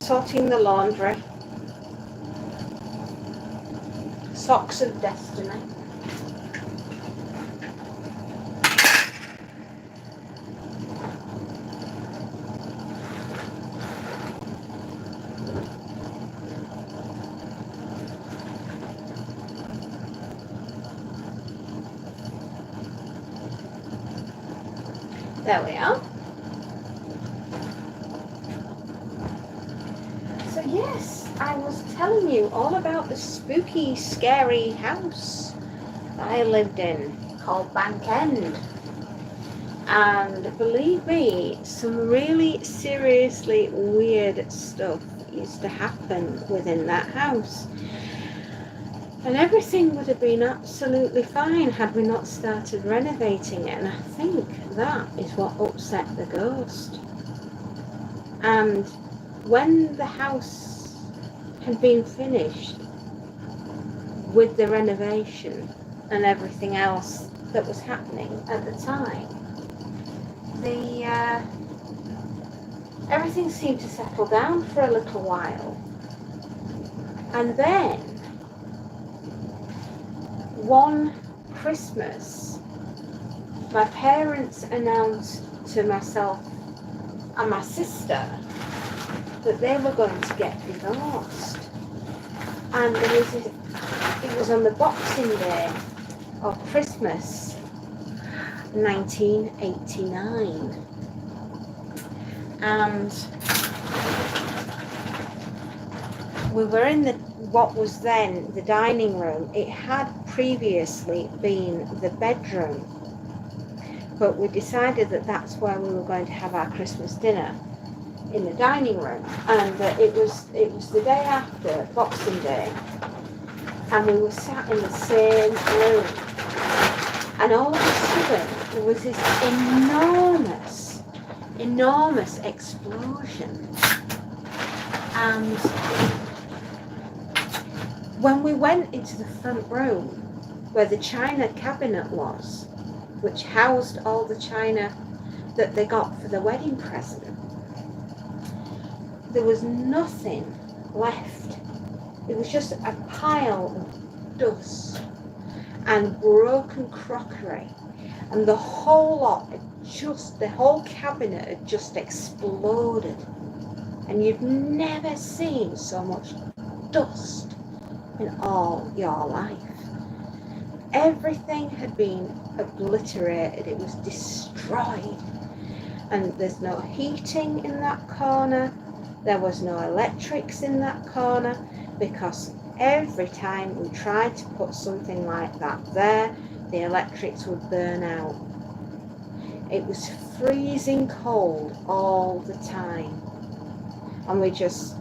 sorting the laundry. Socks of destiny. There we are. So yes, I was telling you all about the spooky, scary house that I lived in called Bank End. And believe me, some really seriously weird stuff used to happen within that house. And everything would have been absolutely fine had we not started renovating it. And I think that is what upset the ghost. And when the house had been finished with the renovation and everything else that was happening at the time, everything seemed to settle down for a little while. And then one Christmas, my parents announced to myself and my sister that they were going to get divorced. And it was on the Boxing Day of Christmas 1989. And we were in what was then the dining room. It had previously been the bedroom, but we decided that that's where we were going to have our Christmas dinner, in the dining room. And it was the day after Boxing Day, and we were sat in the same room, and all of a sudden there was this enormous explosion. And when we went into the front room where the china cabinet was, which housed all the china that they got for the wedding present, there was nothing left. It was just a pile of dust and broken crockery, and the whole cabinet had just exploded. And you've never seen so much dust in all your life. Everything had been obliterated. It was destroyed. And there's no heating in that corner. There was no electrics in that corner, because every time we tried to put something like that there, the electrics would burn out. It was freezing cold all the time. And we just,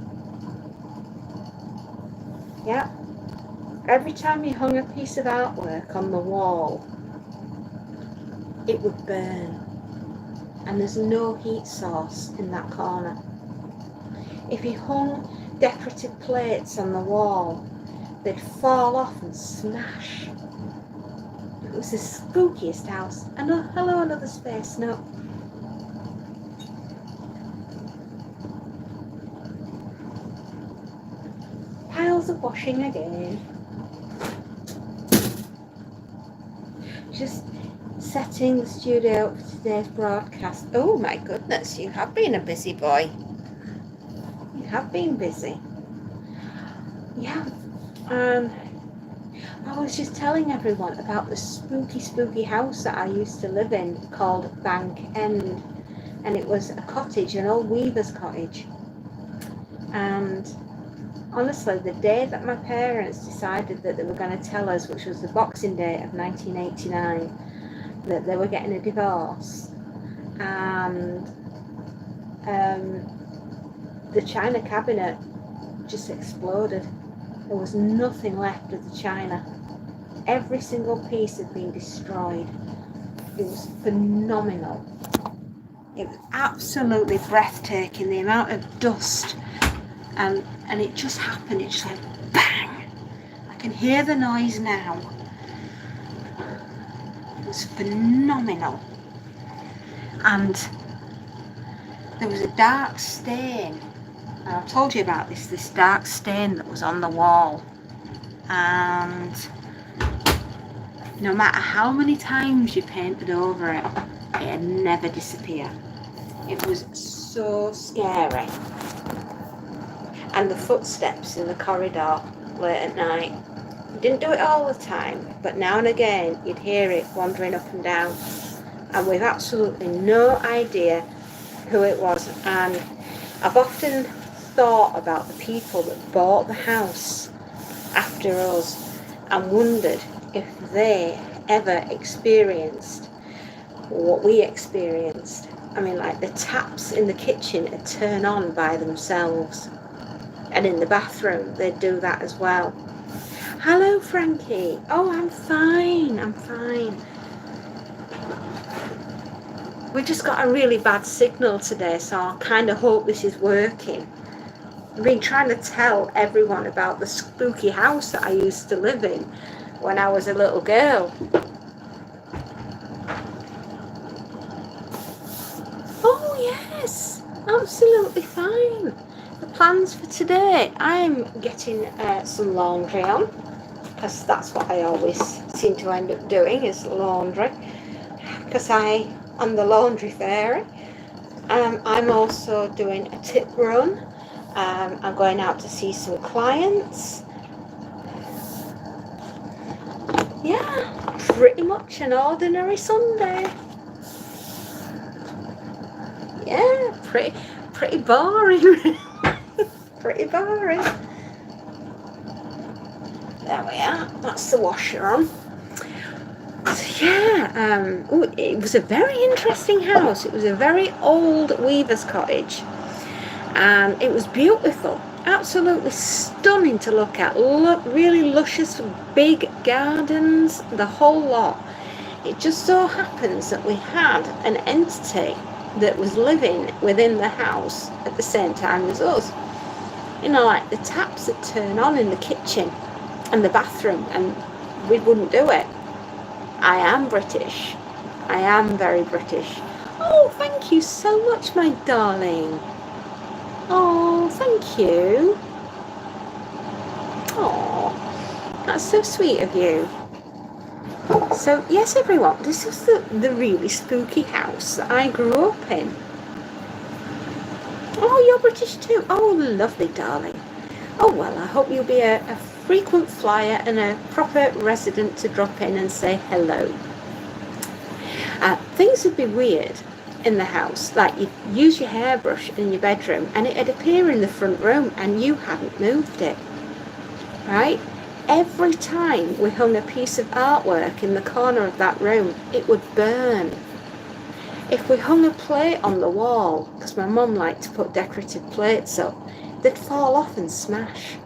every time you hung a piece of artwork on the wall, it would burn. And there's no heat source in that corner. If you hung decorative plates on the wall, they'd fall off and smash. It was the spookiest house. And oh, hello, another space note. Piles of washing again. Just setting the studio up for today's broadcast. Oh my goodness, you have been a busy boy. You have been busy. Yeah. I was just telling everyone about the spooky house that I used to live in called Bank End. And it was a cottage, an old weaver's cottage. And honestly, the day that my parents decided that they were going to tell us, which was the Boxing Day of 1989, that they were getting a divorce, and the china cabinet just exploded. There was nothing left of the china. Every single piece had been destroyed. It was phenomenal. It was absolutely breathtaking, the amount of dust, and it just happened. It just went bang. I can hear the noise now. It was phenomenal. And there was a dark stain I've told you about this dark stain that was on the wall, and no matter how many times you painted over it, it'd never disappear. It was so scary. And the footsteps in the corridor late at night. Didn't do it all the time, but now and again you'd hear it wandering up and down, and we've absolutely no idea who it was. And I've often thought about the people that bought the house after us and wondered if they ever experienced what we experienced. I mean, like the taps in the kitchen would turn on by themselves, and in the bathroom they'd do that as well. Hello, Frankie. Oh, I'm fine. We just got a really bad signal today, so I kind of hope this is working. I've been trying to tell everyone about the spooky house that I used to live in when I was a little girl. Oh, yes, absolutely fine. The plans for today, I'm getting some laundry on, because that's what I always seem to end up doing, is laundry, because I'm the laundry fairy. I'm also doing a tip run. I'm going out to see some clients. Yeah, pretty much an ordinary Sunday. Yeah, pretty boring. Pretty boring. There we are. That's the washer on. So yeah, it was a very interesting house. It was a very old weaver's cottage, and it was beautiful, absolutely stunning to look at. Really luscious, big gardens, the whole lot. It just so happens that we had an entity that was living within the house at the same time as us. You know, like the taps that turn on in the kitchen and the bathroom, and we wouldn't do it. I am British. I am very British. Oh, thank you so much, my darling. Oh, thank you. Oh, that's so sweet of you. So, yes, everyone, this is the really spooky house that I grew up in. Oh, you're British too. Oh, lovely, darling. Oh, well, I hope you'll be a frequent flyer and a proper resident to drop in and say hello. Things would be weird in the house, like you'd use your hairbrush in your bedroom and it'd appear in the front room and you hadn't moved it, right? Every time we hung a piece of artwork in the corner of that room, it would burn. If we hung a plate on the wall, because my mum liked to put decorative plates up, they'd fall off and smash.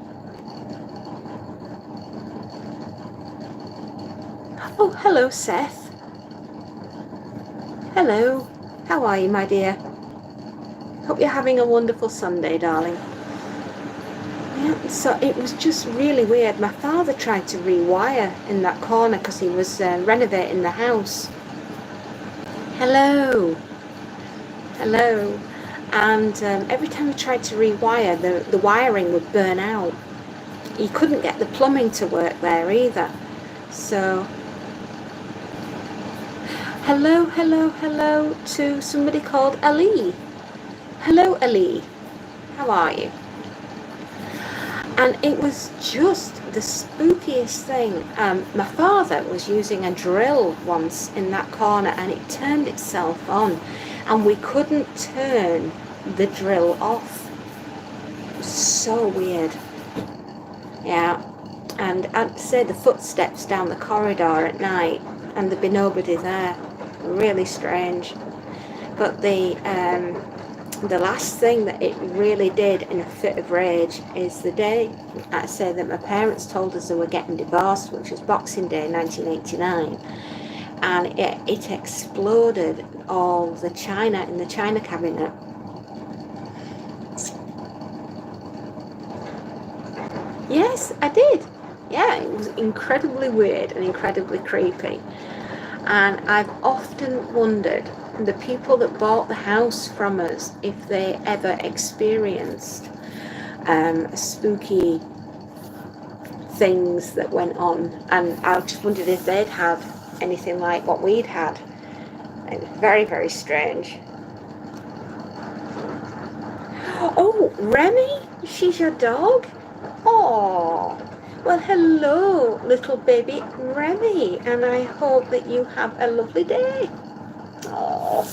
Oh, hello, Seth. Hello. How are you, my dear? Hope you're having a wonderful Sunday, darling. Yeah, so it was just really weird. My father tried to rewire in that corner because he was renovating the house. Hello. Hello. And every time he tried to rewire, the wiring would burn out. He couldn't get the plumbing to work there either. So, hello to somebody called Ali. Hello, Ali. How are you? And it was just the spookiest thing. My father was using a drill once in that corner and it turned itself on and we couldn't turn the drill off. It was so weird. Yeah. And I'd say the footsteps down the corridor at night and there'd be nobody there. Really strange. But the last thing that it really did in a fit of rage is the day I say that my parents told us they were getting divorced, which was Boxing Day 1989, and it exploded all the china in the china cabinet. Yes, I did. Yeah, it was incredibly weird and incredibly creepy. And I've often wondered, the people that bought the house from us, if they ever experienced spooky things that went on, and I just wondered if they'd have anything like what we'd had. It was very, very strange. Oh, Remy, she's your dog? Oh, well, hello, little baby Remy, and I hope that you have a lovely day. Oh,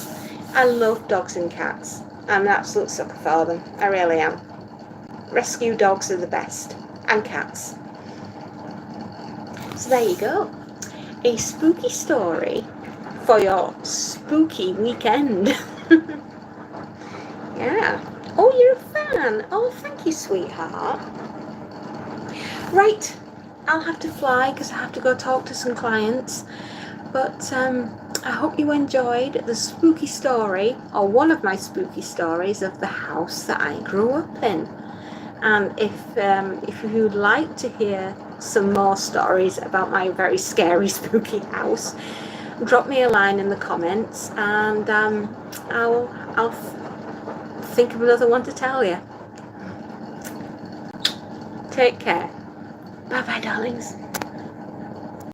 I love dogs and cats. I'm an absolute sucker for them. I really am. Rescue dogs are the best, and cats. So there you go. A spooky story for your spooky weekend. Yeah. Oh, you're a fan. Oh, thank you, sweetheart. Right. I'll have to fly because I have to go talk to some clients. But I hope you enjoyed the spooky story, or one of my spooky stories, of the house that I grew up in. And if you'd like to hear some more stories about my very scary, spooky house, drop me a line in the comments, and I'll think of another one to tell you. Take care. Bye bye, darlings.